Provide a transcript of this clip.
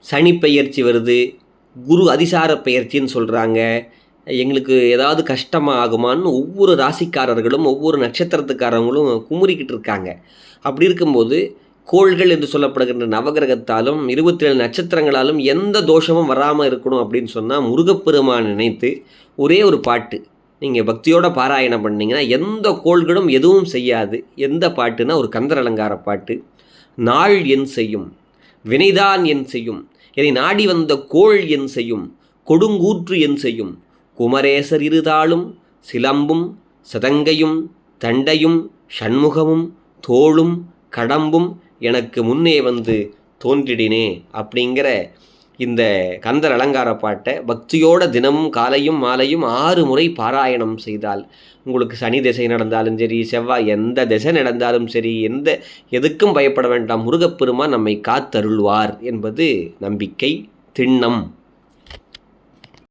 சனி பெயர்ச்சி வருது, குரு அதிசார பெயர்ச்சின்னு சொல்கிறாங்க, எங்களுக்கு ஏதாவது கஷ்டமாக ஆகுமான்னு ஒவ்வொரு ராசிக்காரர்களும் ஒவ்வொரு நட்சத்திரத்துக்காரங்களும் குமுறிக்கிட்டு இருக்காங்க. அப்படி இருக்கும்போது கோள்கள் என்று சொல்லப்படுகின்ற நவகிரகத்தாலும் 27 நட்சத்திரங்களாலும் எந்த தோஷமும் வராமல் இருக்கணும் அப்படின்னு சொன்னால் முருகப்பெருமான் நினைத்து ஒரே ஒரு பாட்டு நீங்கள் பக்தியோட பாராயணம் பண்ணிங்கன்னா எந்த கோள்களும் எதுவும் செய்யாது. எந்த பாட்டுனா ஒரு கந்தர் அலங்கார பாட்டு. நாள் என் செய்யும், வினைதான் என் செய்யும், என்னை நாடி வந்த கோள் என் செய்யும், கொடுங்கூற்று என் செய்யும், குமரேசர் இருதாளும் சிலம்பும் சதங்கையும் தண்டையும் ஷண்முகமும் தோளும் கடம்பும் எனக்கு முன்னே வந்து தோன்றிடினே அப்படிங்கிற இந்த கந்தர் அலங்கார பாட்டை பக்தியோட தினமும் காலையும் மாலையும் 6 முறை பாராயணம் செய்தால் உங்களுக்கு சனி திசை நடந்தாலும் சரி, செவ்வாய் எந்த திசை நடந்தாலும் சரி, எதுக்கும் பயப்பட வேண்டாம். முருகப்பெருமான் நம்மை காத்தருள்வார் என்பது நம்பிக்கை திண்ணம்.